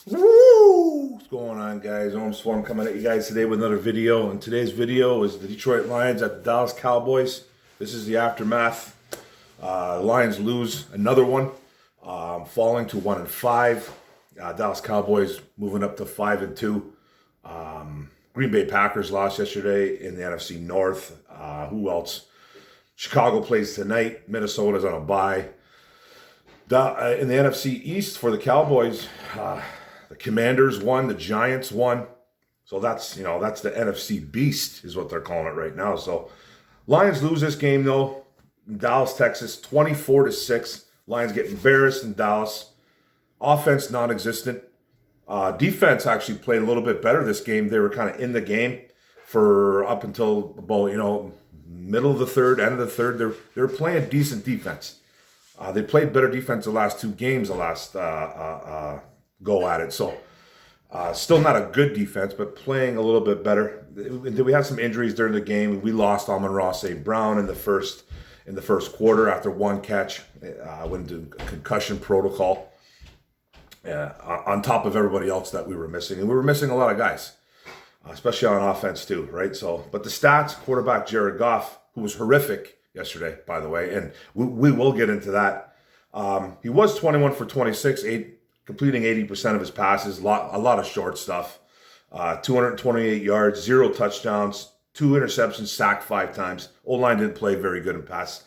Woo! What's going on, guys? Ohm Swarm coming at you guys today with another video. And today's video is the Detroit Lions at the Dallas Cowboys. This is the aftermath. Lions lose another one, falling to 1-5. Dallas Cowboys moving up to 5-2. Green Bay Packers lost yesterday in the NFC North. Who else? Chicago plays tonight. Minnesota's on a bye. In the NFC East for the Cowboys, the Commanders won, the Giants won. So that's the NFC Beast is what they're calling it right now. So Lions lose this game though. In Dallas, Texas, 24-6. Lions get embarrassed in Dallas. Offense non-existent. Defense actually played a little bit better this game. They were kind of in the game for up until about middle of the third, end of the third. They're playing decent defense. They played better defense the last two games, the last go at it. So still not a good defense, but playing a little bit better. We had some injuries during the game. We lost Amon-Ra St. Brown in the first quarter after one catch. Went into concussion protocol. On top of everybody else that we were missing. And we were missing a lot of guys, especially on offense too, right? So, but the stats, quarterback Jared Goff, who was horrific yesterday, by the way, and we will get into that. He was 21 for 26, completing 80% of his passes, a lot of short stuff, 228 yards, 0 touchdowns, 2 interceptions, sacked 5 times. O-line didn't play very good in pass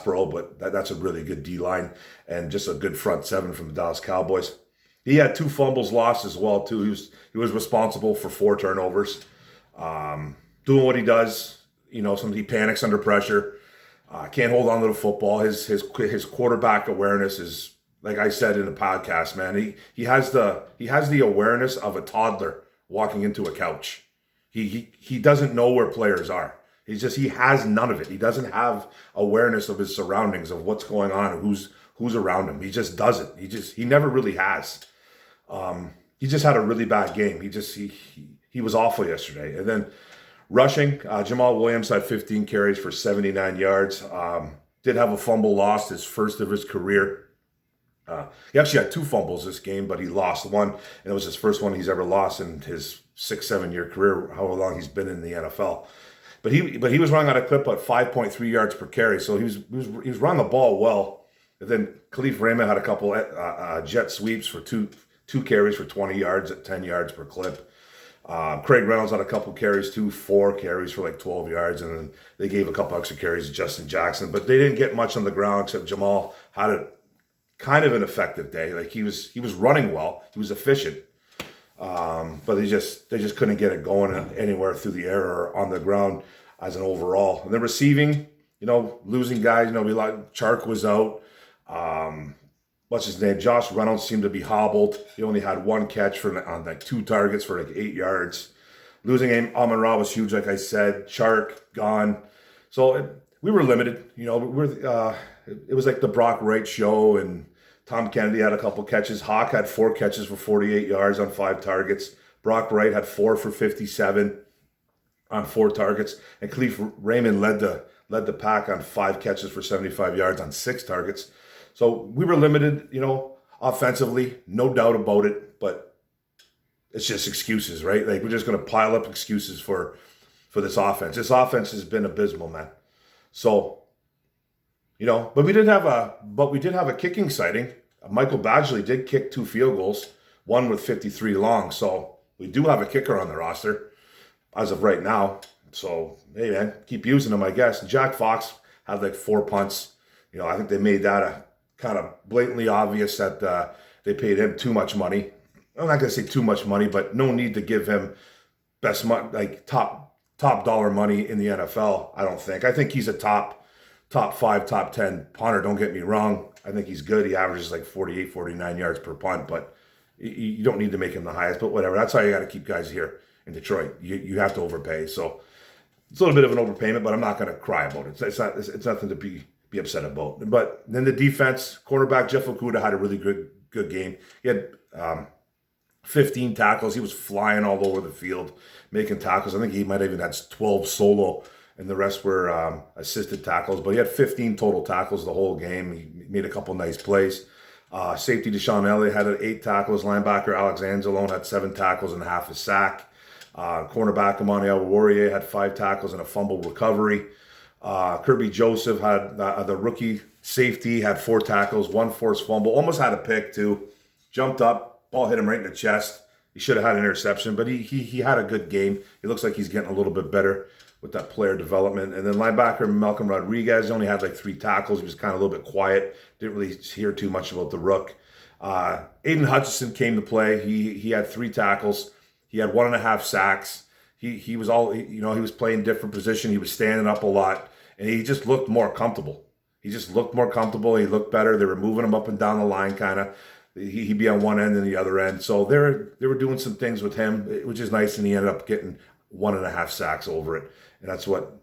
pro, but that's a really good D-line and just a good front seven from the Dallas Cowboys. He had 2 fumbles lost as well, too. He was responsible for 4 turnovers. Doing what he does, sometimes he panics under pressure. Can't hold on to the football. His quarterback awareness is, like I said in the podcast, man. He has the awareness of a toddler walking into a couch. He doesn't know where players are. He has none of it. He doesn't have awareness of his surroundings, of what's going on, and who's around him. He just doesn't. He never really has. He just had a really bad game. He was awful yesterday. And then rushing, Jamal Williams had 15 carries for 79 yards. Did have a fumble lost, his first of his career. He actually had 2 fumbles this game, but he lost one, and it was his first one he's ever lost in his 6-7 year career, however long he's been in the NFL. But he was running on a clip at 5.3 yards per carry, so he was running the ball well. And then Khalif Raymond had a couple jet sweeps for two carries for 20 yards at 10 yards per clip. Craig Reynolds had a couple carries too, 4 carries for like 12 yards, and then they gave a couple extra carries to Justin Jackson, but they didn't get much on the ground except Jamal had a kind of an effective day. Like he was running well, he was efficient, but they just couldn't get it going anywhere through the air or on the ground as an overall. And then receiving, losing guys. We like Chark was out. What's his name? Josh Reynolds seemed to be hobbled. He only had 1 catch on like 2 targets for like 8 yards. Losing Amon-Ra was huge, like I said. Chark gone. So we were limited. It was like the Brock Wright show, and Tom Kennedy had a couple catches. Hawk had 4 catches for 48 yards on 5 targets. Brock Wright had 4 for 57 on 4 targets. And Khalif Raymond led the pack on 5 catches for 75 yards on 6 targets. So we were limited, offensively, no doubt about it, but it's just excuses, right? Like we're just going to pile up excuses for this offense. This offense has been abysmal, man. So, but we did have a kicking sighting. Michael Badgley did kick 2 field goals, one with 53 long. So we do have a kicker on the roster as of right now. So, hey, man, keep using them, I guess. Jack Fox had like 4 punts. I think they made that a kind of blatantly obvious that they paid him too much money. I'm not going to say too much money, but no need to give him best money, like top dollar money in the NFL. I don't think. I think he's a top 5, top 10 punter. Don't get me wrong. I think he's good. He averages like 48, 49 yards per punt, but you don't need to make him the highest. But whatever. That's how you got to keep guys here in Detroit. You have to overpay. So it's a little bit of an overpayment, but I'm not going to cry about it. It's nothing to be upset about. But then the defense, cornerback Jeff Okudah had a really good game. He had 15 tackles. He was flying all over the field, making tackles. I think he might have even had 12 solo, and the rest were assisted tackles. But he had 15 total tackles the whole game. He made a couple nice plays. Safety Deshaun Elliott had 8 tackles. Linebacker Alex Anzalone had 7 tackles and half a sack. Cornerback Amani Warrior had 5 tackles and a fumble recovery. Kirby Joseph had the rookie safety, had 4 tackles, 1 forced fumble, almost had a pick too. Jumped up, ball hit him right in the chest. He should have had an interception, but he had a good game. He looks like he's getting a little bit better with that player development. And then linebacker Malcolm Rodriguez only had like 3 tackles. He was kind of a little bit quiet. Didn't really hear too much about the rook. Aiden Hutchinson came to play. He had 3 tackles. He had 1.5 sacks. He was he was playing different position. He was standing up a lot, and he just looked more comfortable. He looked better. They were moving him up and down the line, kind of. He'd be on one end and the other end. So they were doing some things with him, which is nice, and he ended up getting 1.5 sacks over it. And that's what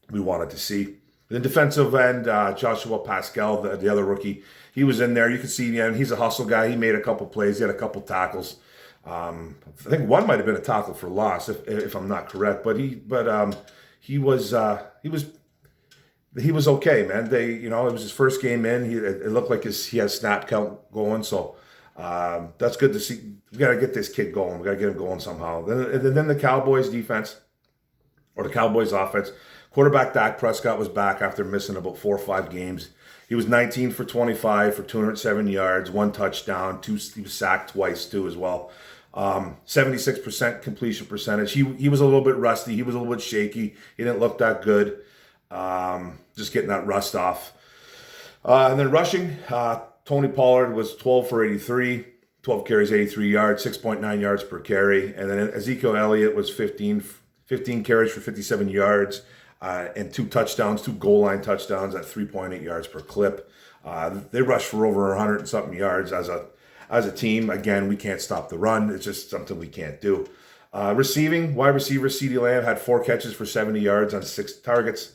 we wanted to see. The defensive end, Joshua Pascal, the other rookie, he was in there. You could see, he's a hustle guy. He made a couple plays. He had a couple tackles. I think one might have been a tackle for loss, if I'm not correct. But he was okay, man. It was his first game in. It looked like he had snap count going. So that's good to see. We got to get this kid going. We got to get him going somehow. Then the Cowboys defense, or the Cowboys offense. Quarterback Dak Prescott was back after missing about 4 or 5 games. He was 19 for 25 for 207 yards, 1 touchdown, he was sacked twice too as well. 76% completion percentage. He was a little bit rusty. He was a little bit shaky. He didn't look that good. Just getting that rust off. And then rushing, Tony Pollard was 12 for 83, 12 carries, 83 yards, 6.9 yards per carry. And then Ezekiel Elliott was 15 carries for 57 yards. And 2 touchdowns, 2 goal line touchdowns at 3.8 yards per clip. They rushed for over 100 and something yards as a team. Again, we can't stop the run. It's just something we can't do. Receiving, wide receiver CeeDee Lamb had 4 catches for 70 yards on 6 targets.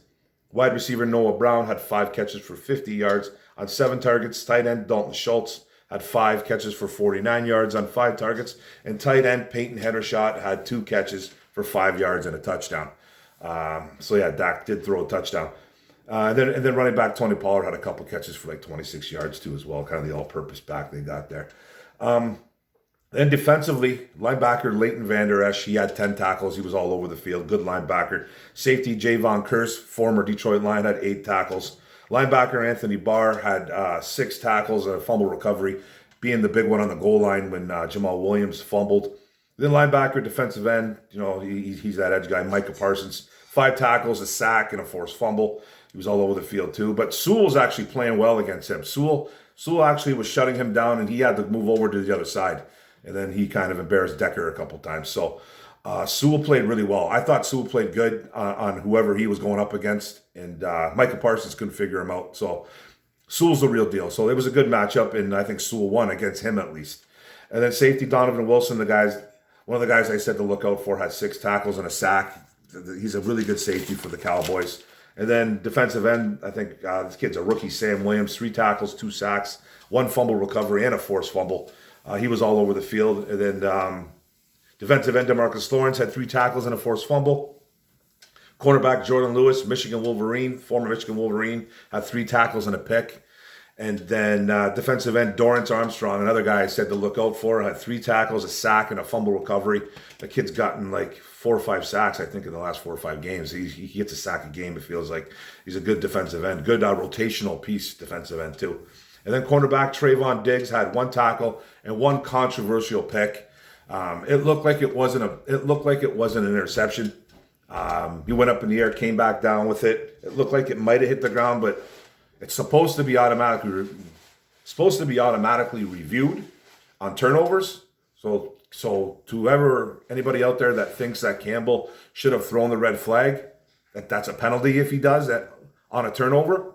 Wide receiver Noah Brown had 5 catches for 50 yards on 7 targets. Tight end Dalton Schultz had 5 catches for 49 yards on 5 targets. And tight end Peyton Hendershot had 2 catches for 5 yards and a touchdown. Dak did throw a touchdown. And then running back Tony Pollard had a couple catches for like 26 yards too as well, kind of the all-purpose back they got there. Then defensively, linebacker Leighton Vander Esch, he had 10 tackles. He was all over the field. Good linebacker. Safety Javon Curse, former Detroit Lion, had 8 tackles. Linebacker Anthony Barr had 6 tackles and a fumble recovery, being the big one on the goal line when Jamal Williams fumbled. Then linebacker, defensive end, he's that edge guy, Micah Parsons. 5 tackles, a sack, and a forced fumble. He was all over the field too. But Sewell was actually playing well against him. Sewell actually was shutting him down, and he had to move over to the other side. And then he kind of embarrassed Decker a couple times. So Sewell played really well. I thought Sewell played good on whoever he was going up against. And Micah Parsons couldn't figure him out. So Sewell's the real deal. So it was a good matchup, and I think Sewell won against him at least. And then safety Donovan Wilson, one of the guys I said to look out for, had 6 tackles and a sack. He's a really good safety for the Cowboys. And then defensive end, I think this kid's a rookie, Sam Williams, 3 tackles, 2 sacks, 1 fumble recovery, and a forced fumble. He was all over the field. And then defensive end DeMarcus Lawrence had 3 tackles and a forced fumble. Cornerback Jordan Lewis, former Michigan Wolverine, had 3 tackles and a pick. And then defensive end Dorrance Armstrong, another guy I said to look out for, had 3 tackles, a sack, and a fumble recovery. The kid's gotten like 4 or 5 sacks, I think, in the last 4 or 5 games. He gets a sack a game, it feels like. He's a good defensive end. Good rotational piece defensive end, too. And then cornerback Trayvon Diggs had 1 tackle and 1 controversial pick. It looked like it wasn't an interception. He went up in the air, came back down with it. It looked like it might have hit the ground, but it's supposed to be automatically reviewed on turnovers. So to anybody out there that thinks that Campbell should have thrown the red flag, that's a penalty if he does that on a turnover.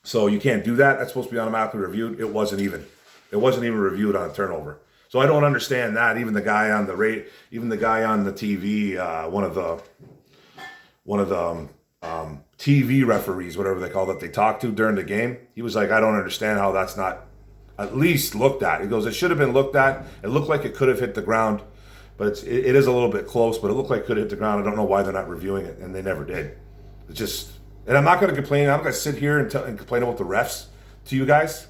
So you can't do that. That's supposed to be automatically reviewed. It wasn't even reviewed on a turnover. So I don't understand that. Even the guy on the TV, one of the TV referees, whatever they call that they talked to during the game, he was like, I don't understand how that's not at least looked at. He goes, it should have been looked at. It looked like it could have hit the ground, but it is a little bit close, but it looked like it could have hit the ground. I don't know why they're not reviewing it, and they never did. It's just, and I'm not going to complain. I'm not going to sit here and complain about the refs to you guys,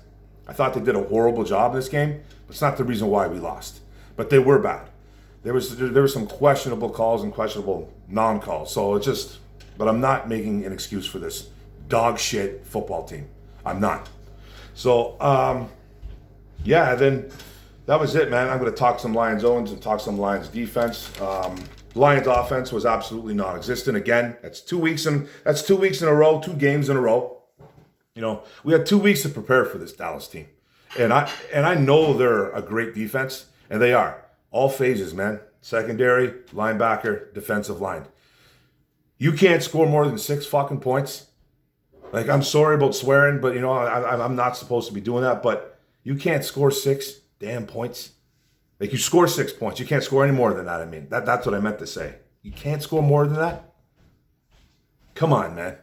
I thought they did a horrible job in this game. But it's not the reason why we lost. But they were bad. There was some questionable calls and questionable non-calls. So it's just, but I'm not making an excuse for this dog shit football team. I'm not. So, yeah, then that was it, man. I'm going to talk some Lions Owens and talk some Lions defense. Lions offense was absolutely non-existent. Again, that's 2 weeks in a row, 2 games in a row. You know, we had 2 weeks to prepare for this Dallas team. And I know they're a great defense, and they are. All phases, man. Secondary, linebacker, defensive line. You can't score more than 6 fucking points. Like, I'm sorry about swearing, but, you know, I'm not supposed to be doing that. But you can't score 6 damn points. Like, you score 6 points. You can't score any more than that, I mean. That's what I meant to say. You can't score more than that? Come on, man.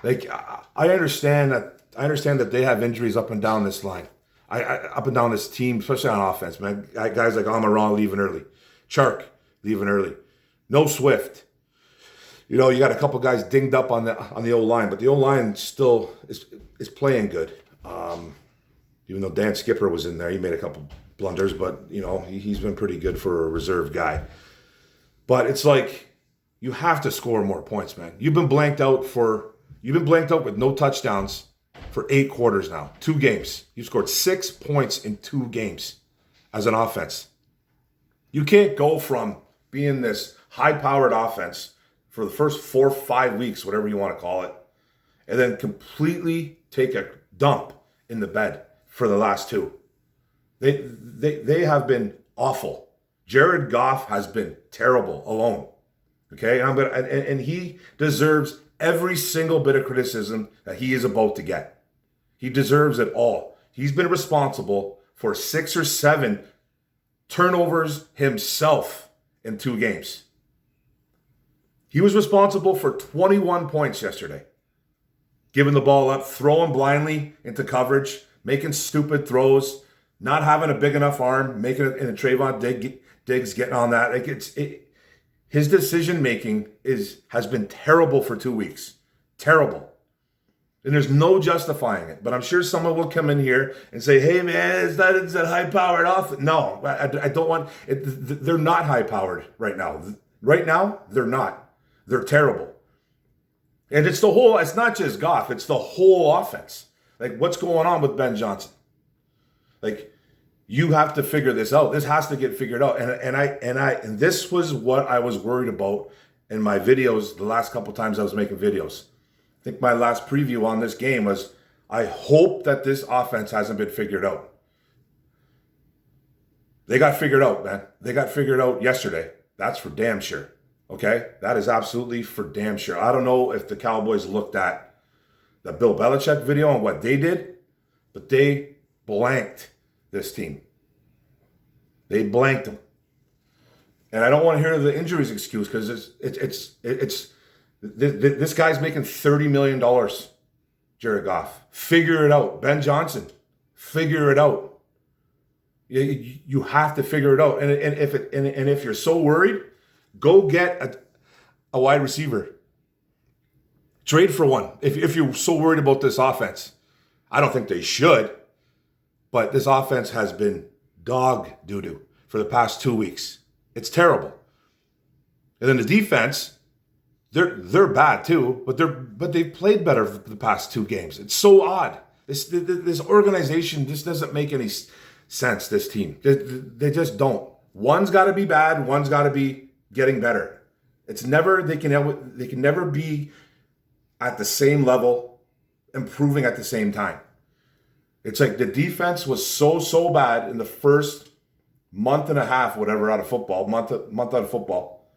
Like, I understand that they have injuries up and down this line. Up and down this team, especially on offense, man. Guys like Amon-Ra leaving early. Chark leaving early. No Swift. You know, you got a couple guys dinged up on the O-line, but the O-line still is playing good. Even though Dan Skipper was in there, he made a couple blunders, but, you know, he's been pretty good for a reserve guy. But it's like, you have to score more points, man. You've been blanked out with no touchdowns for 8 quarters now. 2 games. You scored 6 points in 2 games as an offense. You can't go from being this high-powered offense for the first 4 or 5 weeks, whatever you want to call it, and then completely take a dump in the bed for the last 2. They have been awful. Jared Goff has been terrible alone. Okay, and he deserves every single bit of criticism that he is about to get. He deserves it all. He's been responsible for 6 or 7 turnovers himself in 2 games. He was responsible for 21 points yesterday. Giving the ball up, throwing blindly into coverage, making stupid throws, not having a big enough arm, making it in a Trayvon Diggs getting on that. Like his decision making has been terrible for 2 weeks. Terrible. And there's no justifying it. But I'm sure someone will come in here and say, hey, man, it's that high-powered offense. No, I don't want it. They're not high-powered right now. Right now, they're not. They're terrible. And it's not just Goff. It's the whole offense. Like, what's going on with Ben Johnson? Like, you have to figure this out. This has to get figured out. And this was what I was worried about in my videos the last couple times I was making videos. I think my last preview on this game was, I hope that this offense hasn't been figured out. They got figured out, man. They got figured out yesterday. That's for damn sure. Okay? That is absolutely for damn sure. I don't know if the Cowboys looked at the Bill Belichick video and what they did, but they blanked this team. They blanked them. And I don't want to hear the injuries excuse, because this guy's making $30 million, Jared Goff. Figure it out. Ben Johnson, figure it out. You have to figure it out. And if you're so worried, go get a wide receiver. Trade for one. If you're so worried about this offense. I don't think they should. But this offense has been dog doo-doo for the past 2 weeks. It's terrible. And then the defense, they're bad too, but they've played better for the past 2 games. It's so odd. This organization just doesn't make any sense, this team. They just don't. One's got to be bad, one's got to be getting better. It's never, they can never be at the same level, improving at the same time. It's like the defense was so bad in the first month and a half, whatever, out of football, month out of football,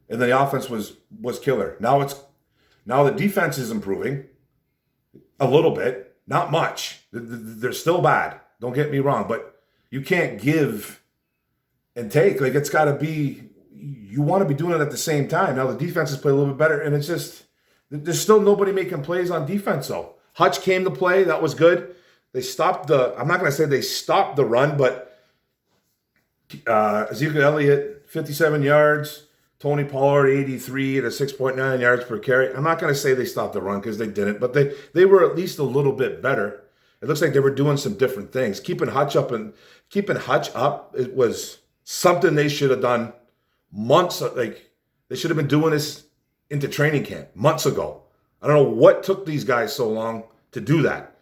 and then the offense was killer. Now the defense is improving a little bit, not much. They're still bad. Don't get me wrong, but you can't give and take. Like, it's got to be. You want to be doing it at the same time. Now the defense has played a little bit better, and it's just there's still nobody making plays on defense though. Hutch came to play. That was good. They stopped I'm not going to say they stopped the run, but Ezekiel Elliott, 57 yards. Tony Pollard, 83 at a 6.9 yards per carry. I'm not going to say they stopped the run, because they didn't, but they were at least a little bit better. It looks like they were doing some different things. Keeping Hutch up, it was something they should have done months. Like, they should have been doing this into training camp months ago. I don't know what took these guys so long to do that.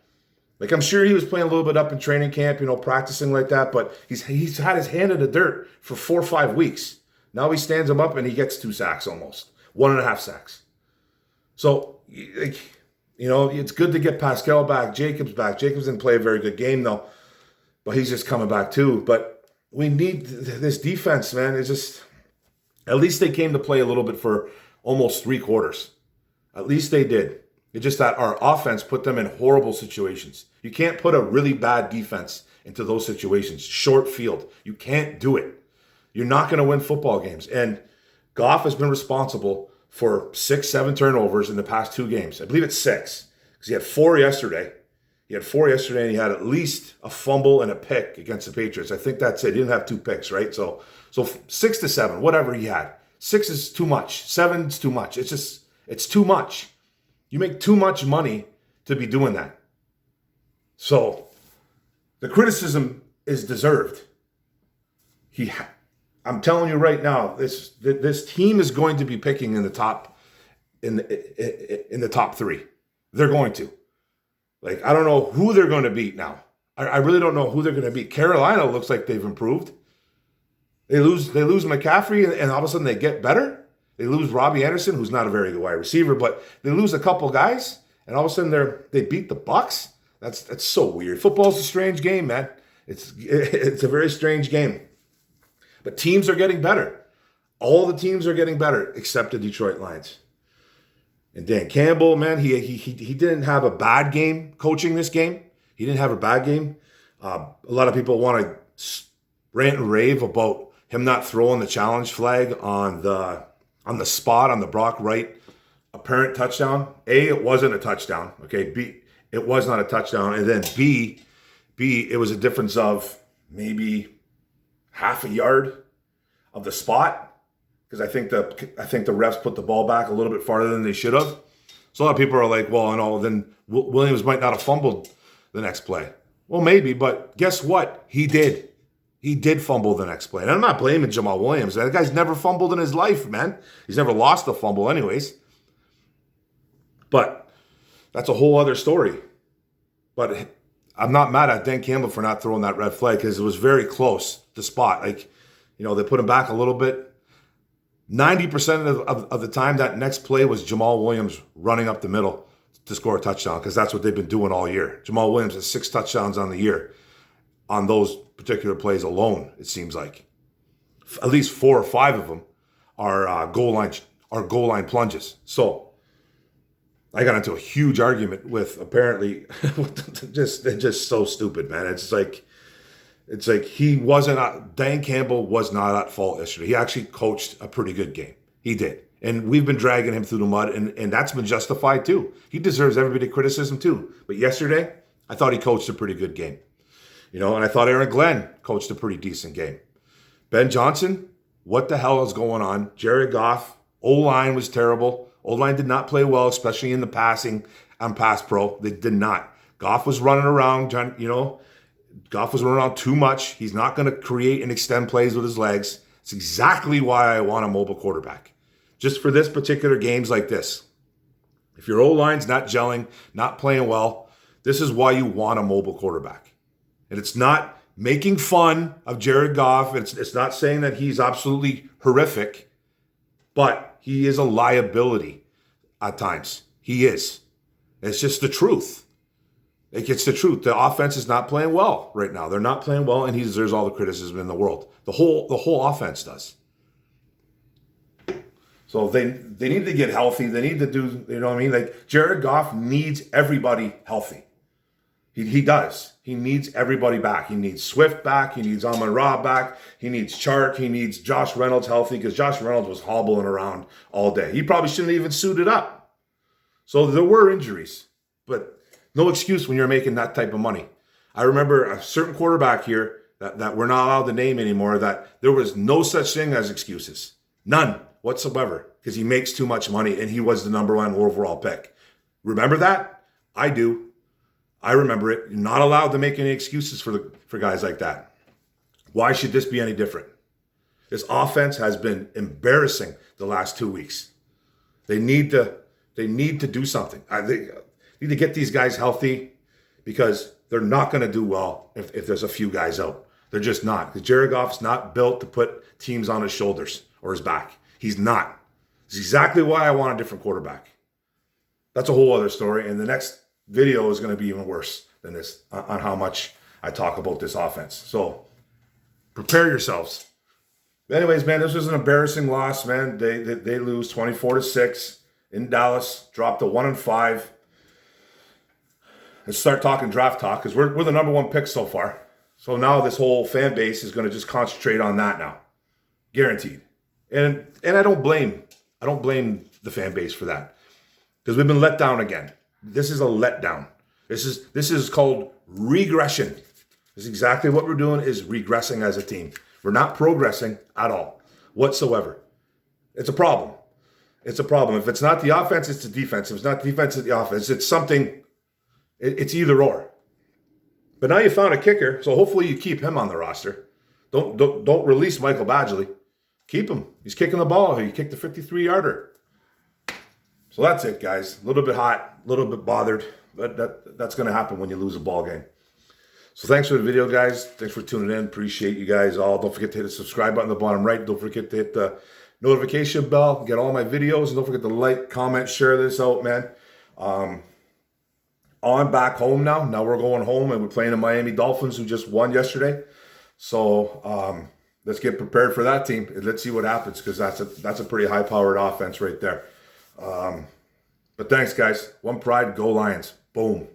Like, I'm sure he was playing a little bit up in training camp, practicing like that, but he's had his hand in the dirt for 4 or 5 weeks. Now he stands him up and he gets 2 sacks almost. 1.5 sacks. So, like, it's good to get Pascal back, Jacobs back. Jacobs didn't play a very good game, though, but he's just coming back, too. But we need this defense, man. It's just, at least they came to play a little bit for almost 3 quarters. At least they did. It's just that our offense put them in horrible situations. You can't put a really bad defense into those situations. Short field. You can't do it. You're not going to win football games. And Goff has been responsible for 6, 7 turnovers in the past 2 games. I believe it's 6, because he had 4 yesterday. And he had at least a fumble and a pick against the Patriots. I think that's it. He didn't have 2 picks, right? So 6 to 7, whatever he had. 6 is too much. 7 is too much. It's too much. You make too much money to be doing that. So the criticism is deserved. I'm telling you right now, this team is going to be picking in the top in the top 3. They're going to. Like, I don't know who they're going to beat now. I really don't know who they're going to beat. Carolina looks like they've improved. They lose McCaffrey, and all of a sudden they get better. They lose Robbie Anderson, who's not a very good wide receiver, but they lose a couple guys, and all of a sudden they beat the Bucs. That's so weird. Football's a strange game, man. It's a very strange game. But teams are getting better. All the teams are getting better except the Detroit Lions. And Dan Campbell, man, he didn't have a bad game coaching this game. He didn't have a bad game. A lot of people want to rant and rave about him not throwing the challenge flag on the spot on the Brock Wright apparent touchdown. A, it wasn't a touchdown. Okay. B, it was not a touchdown. And then B, it was a difference of maybe half a yard of the spot, because I think the refs put the ball back a little bit farther than they should have. So a lot of people are like, well, then Williams might not have fumbled the next play. Well, maybe, but guess what? He did. He did fumble the next play. And I'm not blaming Jamal Williams. That guy's never fumbled in his life, man. He's never lost a fumble anyways. But that's a whole other story. But I'm not mad at Dan Campbell for not throwing that red flag, because it was very close to spot. Like, they put him back a little bit. 90% of the time, that next play was Jamal Williams running up the middle to score a touchdown, because that's what they've been doing all year. Jamal Williams has 6 touchdowns on the year on those particular plays alone, it seems like. At least 4 or 5 of them are goal line plunges. So I got into a huge argument with, apparently, just so stupid, man. It's like Dan Campbell was not at fault yesterday. He actually coached a pretty good game. He did. And we've been dragging him through the mud, and that's been justified too. He deserves everybody criticism too. But yesterday, I thought he coached a pretty good game. And I thought Aaron Glenn coached a pretty decent game. Ben Johnson, what the hell is going on? Jared Goff, O-line was terrible. O-line did not play well, especially in the passing on pass pro. They did not. Goff was running around, Goff was running around too much. He's not going to create and extend plays with his legs. It's exactly why I want a mobile quarterback. Just for this particular games like this. If your O-line's not gelling, not playing well, this is why you want a mobile quarterback. And it's not making fun of Jared Goff. It's not saying that he's absolutely horrific, but he is a liability at times. He is. It's just the truth. It's the truth. The offense is not playing well right now. They're not playing well, and he deserves all the criticism in the world. The whole offense does. So they need to get healthy. They need to do, Like, Jared Goff needs everybody healthy. He does. He needs everybody back. He needs Swift back. He needs Amon-Ra back. He needs Chark. He needs Josh Reynolds healthy, because Josh Reynolds was hobbling around all day. He probably shouldn't have even suited up. So there were injuries, but no excuse when you're making that type of money. I remember a certain quarterback here that we're not allowed to name anymore, that there was no such thing as excuses. None whatsoever, because he makes too much money and he was the number 1 overall pick. Remember that? I do. I remember it. You're not allowed to make any excuses for guys like that. Why should this be any different? This offense has been embarrassing the last 2 weeks. They need to do something. They need to get these guys healthy because they're not going to do well if there's a few guys out. They're just not. Because Jared Goff's not built to put teams on his shoulders or his back. He's not. It's exactly why I want a different quarterback. That's a whole other story. And the next video is going to be even worse than this on how much I talk about this offense. So prepare yourselves. Anyways, man, this was an embarrassing loss, man. They lose 24-6 in Dallas, dropped to 1-5. Let's start talking draft talk because we're the number 1 pick so far. So now this whole fan base is going to just concentrate on that now, guaranteed. And I don't blame the fan base for that because we've been let down again. This is a letdown. This is called regression. This is exactly what we're doing, is regressing as a team. We're not progressing at all whatsoever. It's a problem. It's a problem. If it's not the offense, it's the defense. If it's not the defense, it's the offense. It's something. It's either or. But now you found a kicker, so hopefully you keep him on the roster. Don't release Michael Badgley. Keep him. He's kicking the ball. He kicked the 53-yarder. So that's it, guys. A little bit hot, a little bit bothered, but that's going to happen when you lose a ball game. So thanks for the video, guys. Thanks for tuning in. Appreciate you guys all. Don't forget to hit the subscribe button at the bottom right. Don't forget to hit the notification bell. Get all my videos. And don't forget to like, comment, share this out, man. On back home now. Now we're going home and we're playing the Miami Dolphins, who just won yesterday. So let's get prepared for that team. Let's see what happens because that's a pretty high-powered offense right there. But thanks, guys. One pride, go Lions. Boom.